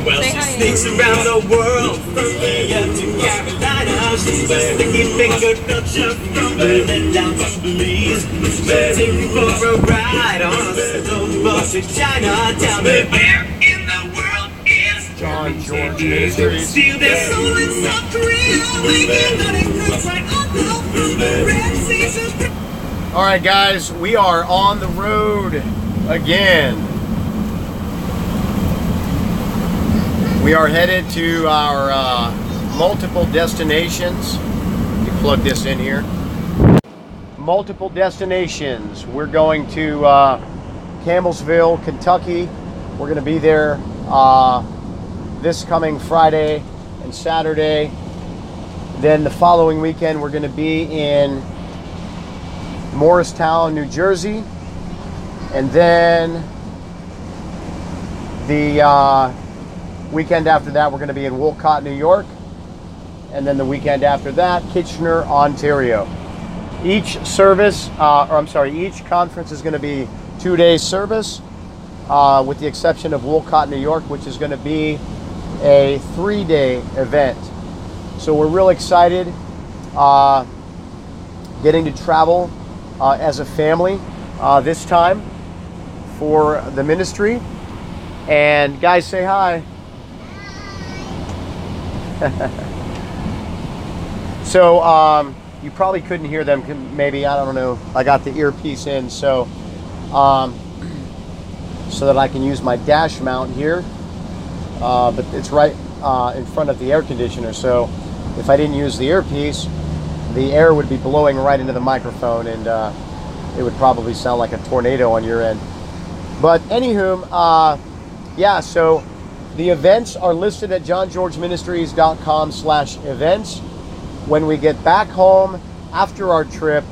Well, she sneaks around the world from India to Carolina. She's a sticky fingered culture from Berlin down to Belize. Waiting for a ride on a slow bus to China. Tell me where in the world is Jon George Ministries? Steal their soul in South Korea. Making money cruise right on the Red Sea to... All right, guys, we are on the road again. We are headed to our multiple destinations. You plug this in here. Multiple destinations. We're going to Campbellsville, Kentucky. We're going to be there this coming Friday and Saturday. Then the following weekend, we're going to be in Morristown, New Jersey. And then the weekend after that, we're going to be in Wolcott, New York. And then the weekend after that, Kitchener, Ontario. Each service, each conference is going to be 2-day service, with the exception of Wolcott, New York, which is going to be a 3-day event. So we're real excited getting to travel as a family this time for the ministry. And guys, say hi. So you probably couldn't hear them, maybe, I don't know. I got the earpiece in so that I can use my dash mount here, but it's right in front of the air conditioner, so if I didn't use the earpiece, the air would be blowing right into the microphone, and it would probably sound like a tornado on your end. But anywho, yeah, so the events are listed at jongeorgeministries.com/events. When we get back home after our trip,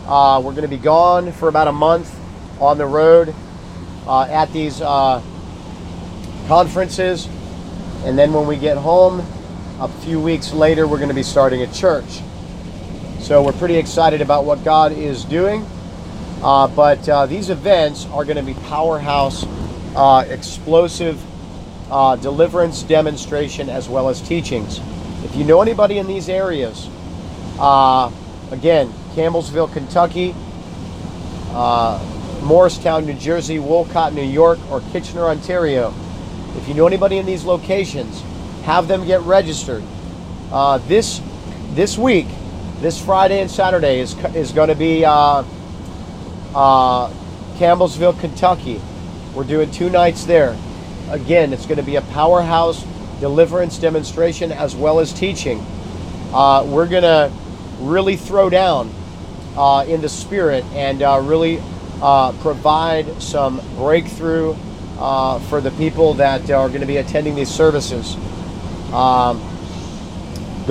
we're going to be gone for about a month on the road at these conferences. And then when we get home, a few weeks later, we're going to be starting a church. So we're pretty excited about what God is doing. But these events are going to be powerhouse, explosive deliverance demonstration as well as teachings. If you know anybody in these areas, again, Campbellsville, Kentucky, Morristown, New Jersey, Wolcott, New York, or Kitchener, Ontario, if you know anybody in these locations, have them get registered. This week, this Friday and Saturday is going to be Campbellsville, Kentucky. We're doing 2 nights there. Again, it's going to be a powerhouse deliverance demonstration as well as teaching. We're going to really throw down in the spirit and really provide some breakthrough for the people that are going to be attending these services. Go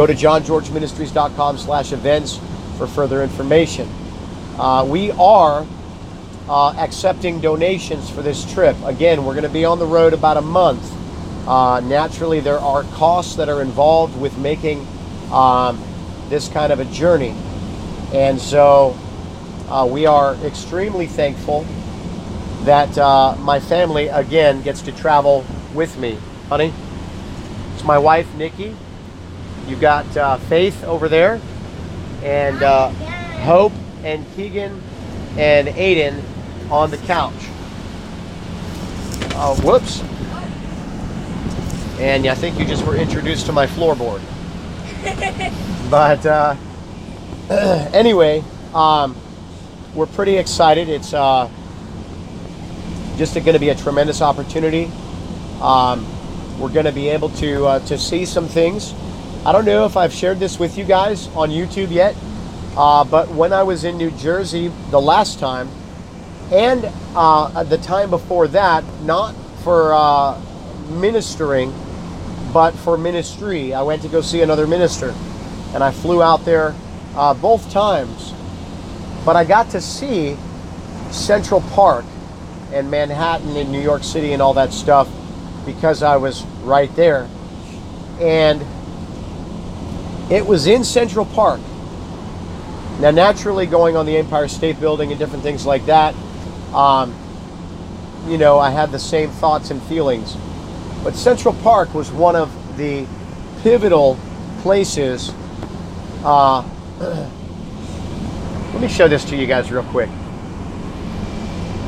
to jongeorgeministries.com/events for further information. We are accepting donations for this trip. Again, we're going to be on the road about a month. Naturally, there are costs that are involved with making this kind of a journey. And so we are extremely thankful that my family, again, gets to travel with me. Honey, it's my wife, Nikki. You've got Faith over there, and Hope and Keegan and Aiden on the couch. Whoops. And I think you just were introduced to my floorboard. But anyway, we're pretty excited. It's just going to be a tremendous opportunity. We're going to be able to see some things. I don't know if I've shared this with you guys on YouTube yet, but when I was in New Jersey the last time, and the time before that, not for ministering, but for ministry, I went to go see another minister, and I flew out there both times. But I got to see Central Park and Manhattan and New York City and all that stuff because I was right there. And it was in Central Park. Now, naturally, going on the Empire State Building and different things like that, you know, I had the same thoughts and feelings. But Central Park was one of the pivotal places. Let me show this to you guys real quick.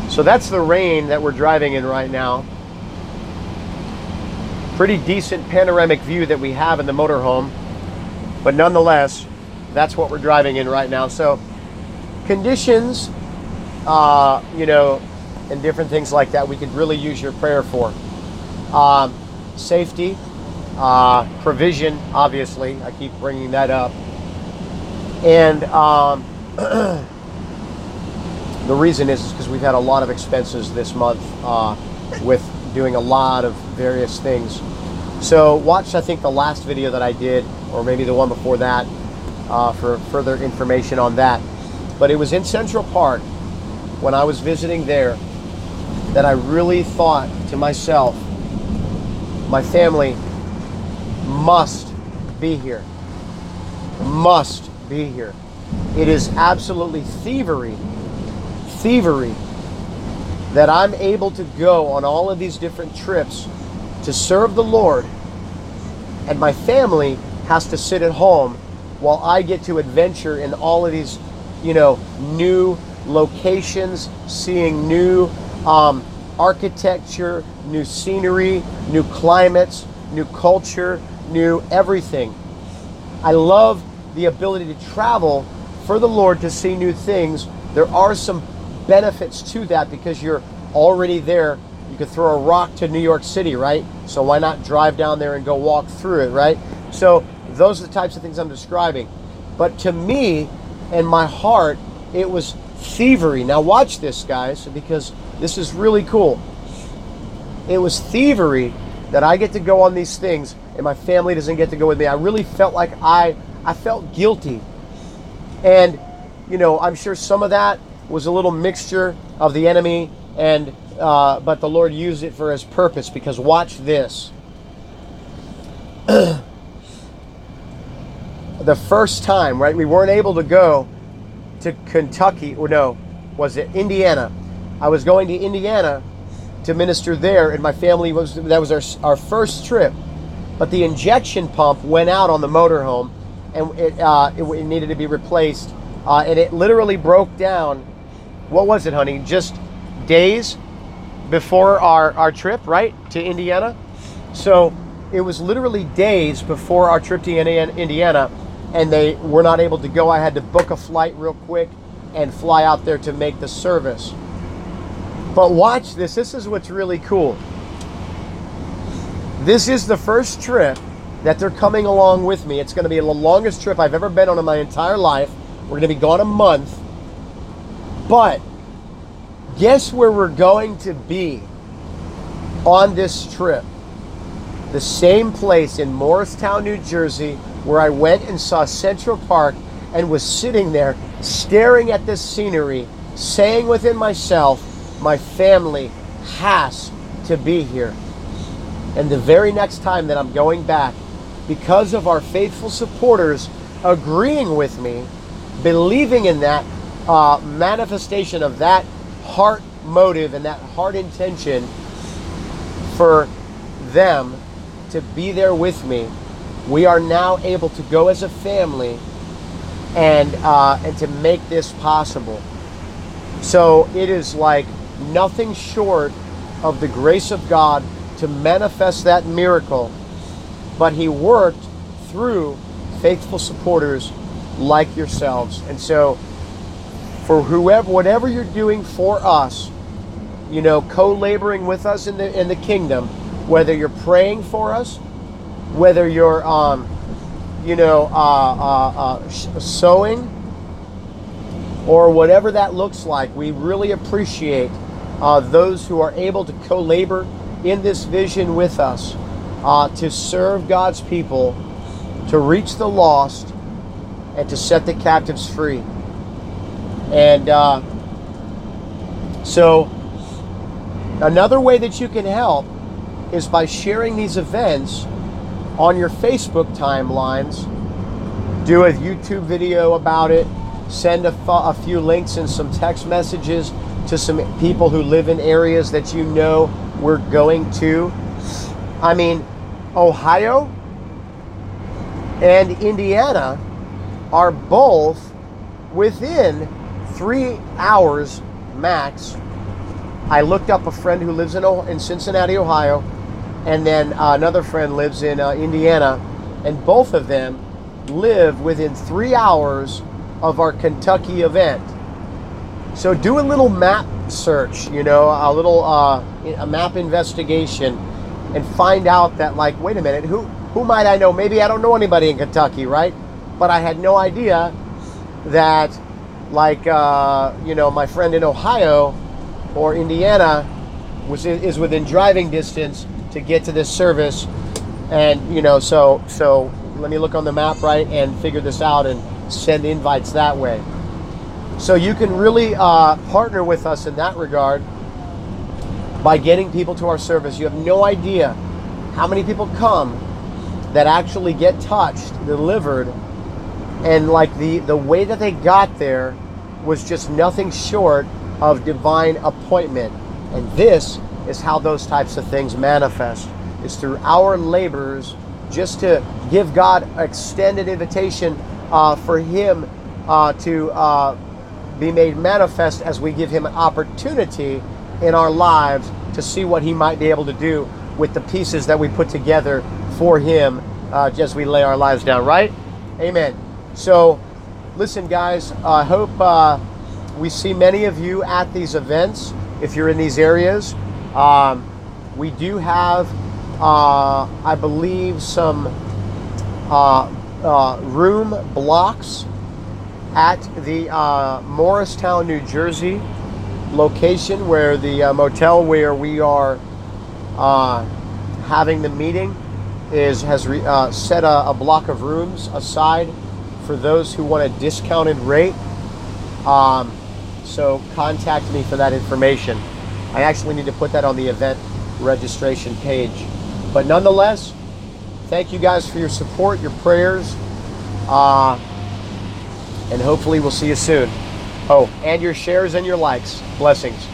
So that's the rain that we're driving in right now. Pretty decent panoramic view that we have in the motorhome, but nonetheless, that's what we're driving in right now. So conditions, you know, and different things like that, we could really use your prayer for. Safety, provision, obviously, I keep bringing that up. And the reason is because we've had a lot of expenses this month with doing a lot of various things. So watch, I think, the last video that I did, or maybe the one before that, for further information on that. But it was in Central Park, when I was visiting there, that I really thought to myself, my family must be here. Must be here. It is absolutely thievery that I'm able to go on all of these different trips to serve the Lord, and my family has to sit at home while I get to adventure in all of these, you know, new locations, seeing new architecture, new scenery, new climates, new culture, new everything. I love the ability to travel for the Lord to see new things. There are some benefits to that because you're already there. You could throw a rock to New York City, right? So why not drive down there and go walk through it, right? So those are the types of things I'm describing. But to me, in my heart, it was thievery. Now watch this, guys, because this is really cool. It was thievery that I get to go on these things and my family doesn't get to go with me. I really felt like I felt guilty. And, you know, I'm sure some of that was a little mixture of the enemy, and but the Lord used it for His purpose, because watch this. The first time, right, we weren't able to go to Kentucky, or no, was it Indiana? I was going to Indiana to minister there, and my family that was our first trip. But the injection pump went out on the motorhome, and it needed to be replaced, and it literally broke down. What was it, honey? Just days before our trip, right, to Indiana? So it was literally days before our trip to Indiana, and they were not able to go. I had to book a flight real quick and fly out there to make the service. But watch this. This is what's really cool. This is the first trip that they're coming along with me. It's going to be the longest trip I've ever been on in my entire life. We're going to be gone a month. But guess where we're going to be on this trip? The same place in Morristown, New Jersey, where I went and saw Central Park and was sitting there staring at this scenery, saying within myself, my family has to be here. And the very next time that I'm going back, because of our faithful supporters agreeing with me, believing in that manifestation of that heart motive and that heart intention for them to be there with me, we are now able to go as a family and to make this possible. So it is like nothing short of the grace of God to manifest that miracle, but He worked through faithful supporters like yourselves. And so for whatever you're doing for us, you know, co-laboring with us in the kingdom, whether you're praying for us, whether you're sowing, or whatever that looks like, we really appreciate those who are able to co-labor in this vision with us, to serve God's people, to reach the lost, and to set the captives free. And so another way that you can help is by sharing these events on your Facebook timelines. Do a YouTube video about it. Send a few links and some text messages to some people who live in areas that you know we're going to. I mean, Ohio and Indiana are both within 3 hours max. I looked up a friend who lives in Cincinnati, Ohio, and then another friend lives in Indiana, and both of them live within 3 hours of our Kentucky event. So do a little map search, you know, a map investigation, and find out that, like, wait a minute, who might I know? Maybe I don't know anybody in Kentucky, right? But I had no idea that, like, you know, my friend in Ohio or Indiana is within driving distance to get to this service. And, you know, so let me look on the map, right, and figure this out and send invites that way. So you can really partner with us in that regard by getting people to our service. You have no idea how many people come that actually get touched, delivered, and like the way that they got there was just nothing short of divine appointment. And this is how those types of things manifest, is through our labors, just to give God extended invitation for Him to be made manifest as we give Him an opportunity in our lives to see what He might be able to do with the pieces that we put together for Him as we lay our lives down, right? Amen. So, listen, guys, I hope we see many of you at these events if you're in these areas. We do have, I believe, some room blocks at the Morristown, New Jersey location, where the motel where we are having the meeting has set a block of rooms aside for those who want a discounted rate. So contact me for that information. I actually need to put that on the event registration page. But nonetheless, thank you guys for your support, your prayers, and hopefully we'll see you soon. Oh, and your shares and your likes. Blessings.